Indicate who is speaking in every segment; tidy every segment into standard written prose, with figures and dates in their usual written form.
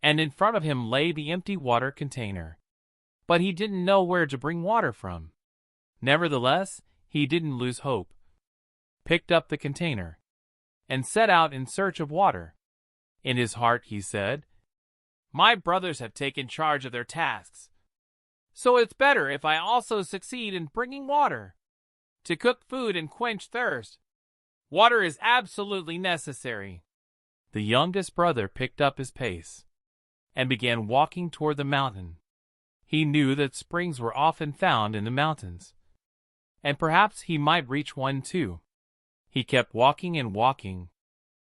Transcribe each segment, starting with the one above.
Speaker 1: and in front of him lay the empty water container. But he didn't know where to bring water from. Nevertheless, he didn't lose hope. Picked up the container and set out in search of water. In his heart he said, "My brothers have taken charge of their tasks, so it's better if I also succeed in bringing water to cook food and quench thirst. Water is absolutely necessary." The youngest brother picked up his pace and began walking toward the mountain. He knew that springs were often found in the mountains, and perhaps he might reach one too. He kept walking and walking,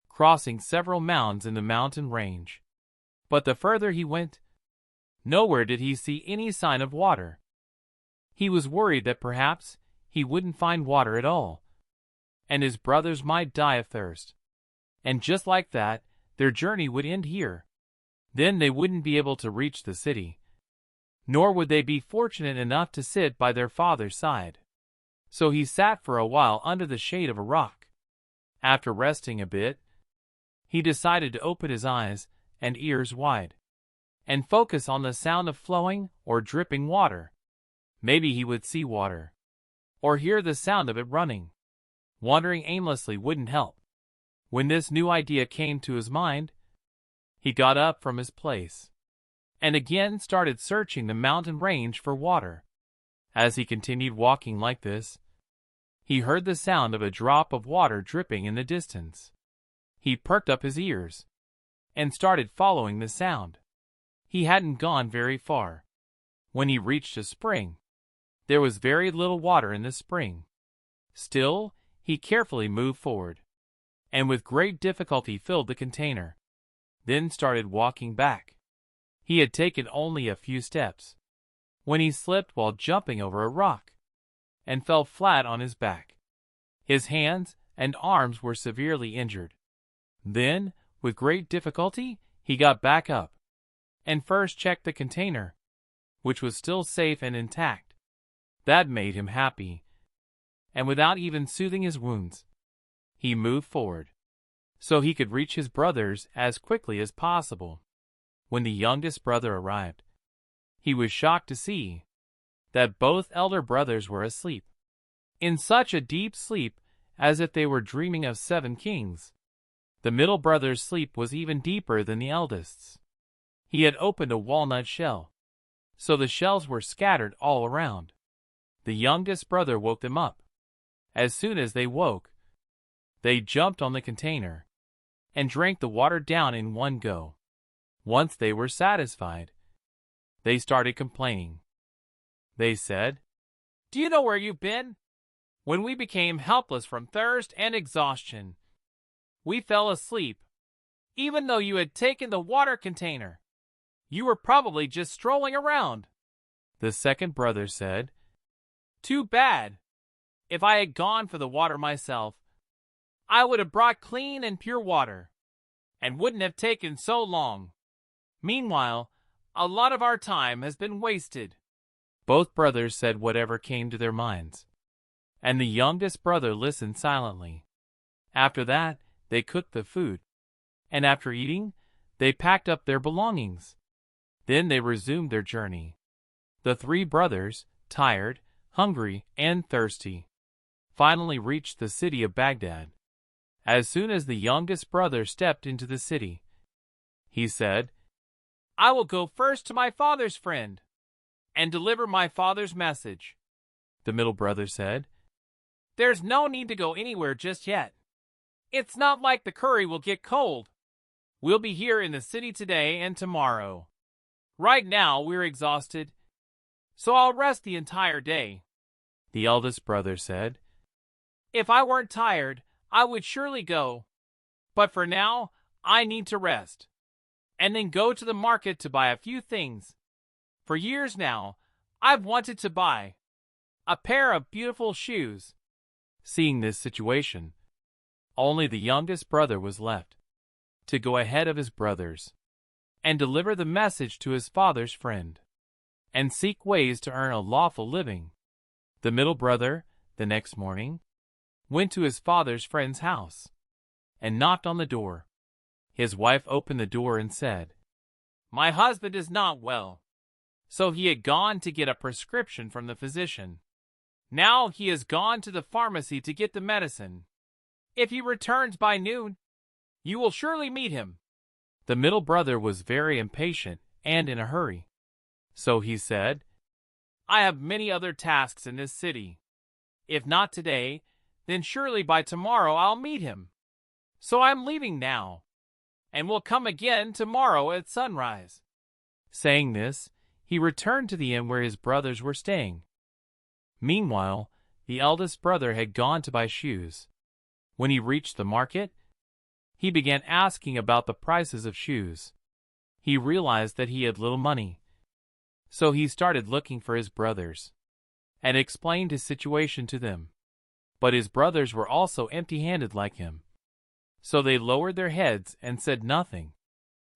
Speaker 1: crossing several mounds in the mountain range. But the further he went, nowhere did he see any sign of water. He was worried that perhaps he wouldn't find water at all, and his brothers might die of thirst. And just like that, their journey would end here. Then they wouldn't be able to reach the city, nor would they be fortunate enough to sit by their father's side. So he sat for a while under the shade of a rock. After resting a bit, he decided to open his eyes and ears wide and focus on the sound of flowing or dripping water. Maybe he would see water or hear the sound of it running. Wandering aimlessly wouldn't help. When this new idea came to his mind, he got up from his place and again started searching the mountain range for water. As he continued walking like this, he heard the sound of a drop of water dripping in the distance. He perked up his ears and started following the sound. He hadn't gone very far when he reached a spring. There was very little water in the spring. Still, he carefully moved forward and with great difficulty filled the container, then started walking back. He had taken only a few steps when he slipped while jumping over a rock and fell flat on his back. His hands and arms were severely injured. Then, with great difficulty, he got back up and first checked the container, which was still safe and intact. That made him happy, and without even soothing his wounds, he moved forward so he could reach his brothers as quickly as possible. When the youngest brother arrived, he was shocked to see that both elder brothers were asleep, in such a deep sleep as if they were dreaming of 7 kings. The middle brother's sleep was even deeper than the eldest's. He had opened a walnut shell, so the shells were scattered all around. The youngest brother woke them up. As soon as they woke, they jumped on the container and drank the water down in one go. Once they were satisfied, they started complaining. They said, "Do you know where you've been? When we became helpless from thirst and exhaustion, we fell asleep, even though you had taken the water container. You were probably just strolling around." The second brother said, "Too bad. If I had gone for the water myself, I would have brought clean and pure water, and wouldn't have taken so long. Meanwhile, a lot of our time has been wasted." Both brothers said whatever came to their minds, and the youngest brother listened silently. After that, they cooked the food, and after eating, they packed up their belongings. Then they resumed their journey. The 3 brothers, tired, hungry, and thirsty, finally reached the city of Baghdad. As soon as the youngest brother stepped into the city, he said, "I will go first to my father's friend and deliver my father's message." The middle brother said, "There's no need to go anywhere just yet. It's not like the curry will get cold. We'll be here in the city today and tomorrow. Right now we're exhausted, so I'll rest the entire day." The eldest brother said, "If I weren't tired, I would surely go. But for now, I need to rest, and then go to the market to buy a few things. For years now, I've wanted to buy a pair of beautiful shoes." Seeing this situation, only the youngest brother was left to go ahead of his brothers and deliver the message to his father's friend and seek ways to earn a lawful living. The middle brother, the next morning, went to his father's friend's house and knocked on the door. His wife opened the door and said, My husband is not well." So he had gone to get a prescription from the physician. Now he has gone to the pharmacy to get the medicine. If he returns by noon, you will surely meet him." The middle brother was very impatient and in a hurry. So he said, "I have many other tasks in this city. If not today, then surely by tomorrow I'll meet him. So I'm leaving now, and will come again tomorrow at sunrise." Saying this, he returned to the inn where his brothers were staying. Meanwhile, the eldest brother had gone to buy shoes. When he reached the market, he began asking about the prices of shoes. He realized that he had little money. So he started looking for his brothers and explained his situation to them. But his brothers were also empty-handed like him. So they lowered their heads and said nothing.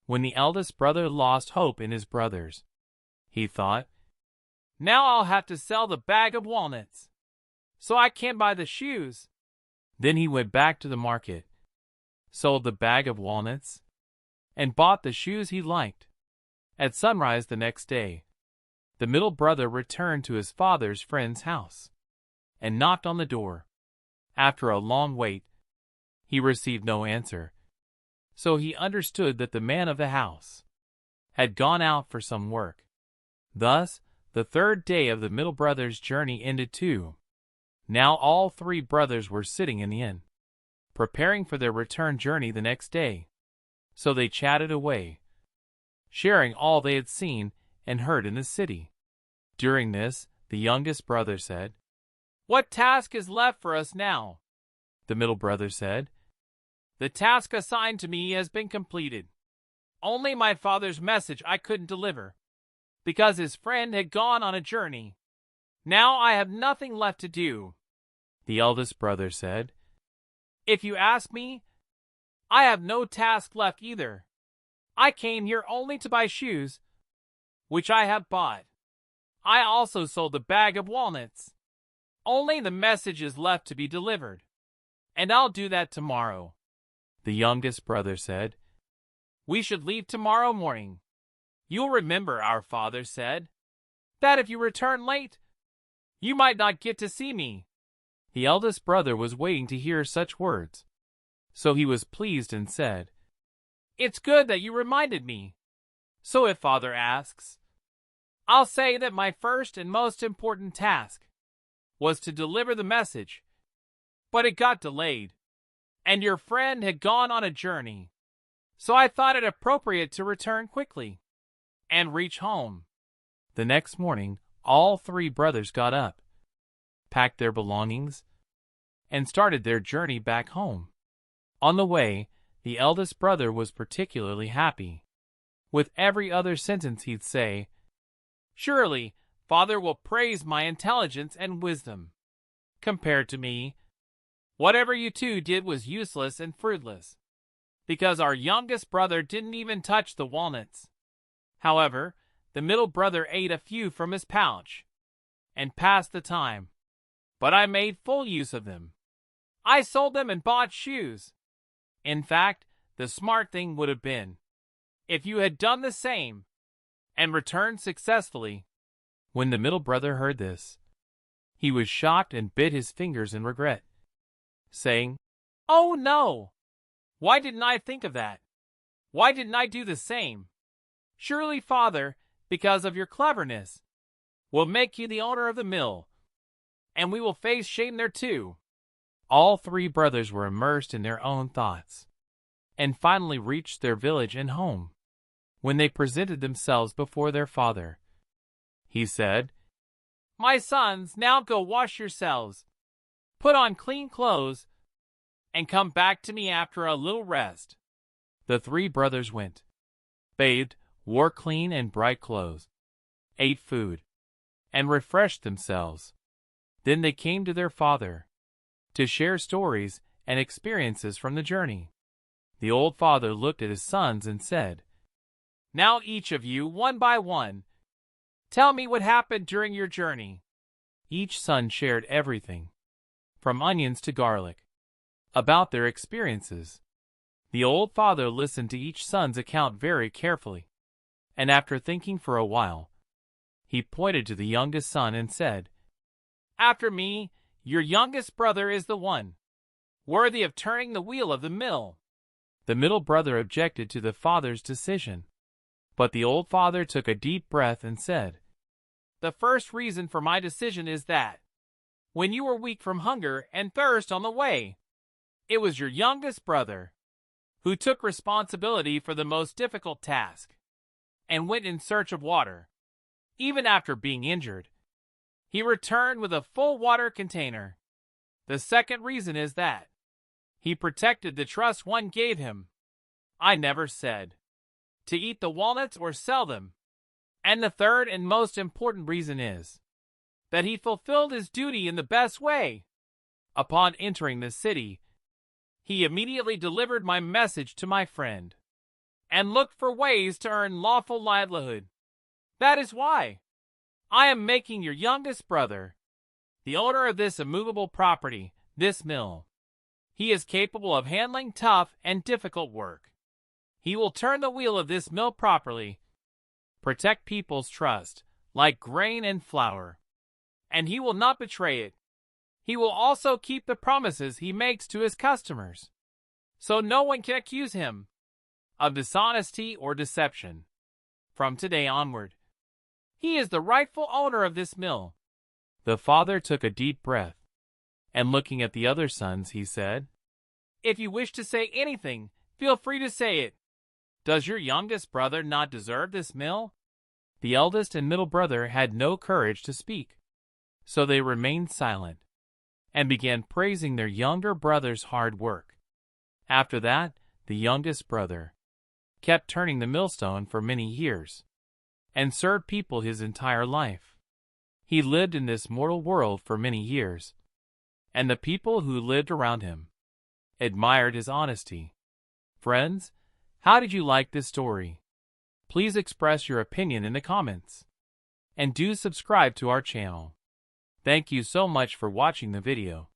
Speaker 1: When the eldest brother lost hope in his brothers, he thought, "Now I'll have to sell the bag of walnuts, so I can buy the shoes." Then he went back to the market, sold the bag of walnuts, and bought the shoes he liked. At sunrise the next day, the middle brother returned to his father's friend's house and knocked on the door. After a long wait, he received no answer. So he understood that the man of the house had gone out for some work. Thus, the third day of the middle brother's journey ended too. Now all three brothers were sitting in the inn, preparing for their return journey the next day. So they chatted away, sharing all they had seen and heard in the city. During this, the youngest brother said, "What task is left for us now?" The middle brother said, "The task assigned to me has been completed. Only my father's message I couldn't deliver, because his friend had gone on a journey. Now I have nothing left to do." The eldest brother said, "If you ask me, I have no task left either. I came here only to buy shoes, which I have bought. I also sold the bag of walnuts. Only the message is left to be delivered, and I'll do that tomorrow." The youngest brother said, "We should leave tomorrow morning. You'll remember our father said that if you return late, you might not get to see me." The eldest brother was waiting to hear such words, so he was pleased and said, "It's good that you reminded me. So if father asks, I'll say that my first and most important task was to deliver the message, but it got delayed, and your friend had gone on a journey. So I thought it appropriate to return quickly and reach home." The next morning, all three brothers got up, packed their belongings, and started their journey back home. On the way, the eldest brother was particularly happy. With every other sentence he'd say, "Surely, father will praise my intelligence and wisdom. Compared to me, whatever you two did was useless and fruitless, because our youngest brother didn't even touch the walnuts." However, the middle brother ate a few from his pouch and passed the time. "But I made full use of them. I sold them and bought shoes. In fact, the smart thing would have been if you had done the same and returned successfully." When the middle brother heard this, he was shocked and bit his fingers in regret, saying, "Oh no! Why didn't I think of that? Why didn't I do the same? Surely father, because of your cleverness, will make you the owner of the mill, and we will face shame there too." All three brothers were immersed in their own thoughts, and finally reached their village and home. When they presented themselves before their father, he said, "My sons, now go wash yourselves, put on clean clothes, and come back to me after a little rest." The three brothers went, bathed, wore clean and bright clothes, ate food, and refreshed themselves. Then they came to their father to share stories and experiences from the journey. The old father looked at his sons and said, "Now each of you, one by one, tell me what happened during your journey." Each son shared everything, from onions to garlic, about their experiences. The old father listened to each son's account very carefully. And after thinking for a while, he pointed to the youngest son and said, "After me, your youngest brother is the one worthy of turning the wheel of the mill." The middle brother objected to the father's decision, but the old father took a deep breath and said, "The first reason for my decision is that, when you were weak from hunger and thirst on the way, it was your youngest brother who took responsibility for the most difficult task and went in search of water. Even after being injured, he returned with a full water container. The second reason is that he protected the trust one gave him. I never said to eat the walnuts or sell them. And the third and most important reason is that he fulfilled his duty in the best way. Upon entering the city, he immediately delivered my message to my friend and looked for ways to earn lawful livelihood. That is why I am making your youngest brother the owner of this immovable property, this mill. He is capable of handling tough and difficult work. He will turn the wheel of this mill properly, protect people's trust, like grain and flour, and he will not betray it. He will also keep the promises he makes to his customers, so no one can accuse him of dishonesty or deception. From today onward, he is the rightful owner of this mill." The father took a deep breath, and looking at the other sons, he said, "If you wish to say anything, feel free to say it. Does your youngest brother not deserve this mill?" The eldest and middle brother had no courage to speak, so they remained silent and began praising their younger brother's hard work. After that, the youngest brother kept turning the millstone for many years and served people his entire life. He lived in this mortal world for many years, and the people who lived around him admired his honesty. Friends, how did you like this story? Please express your opinion in the comments, and do subscribe to our channel. Thank you so much for watching the video.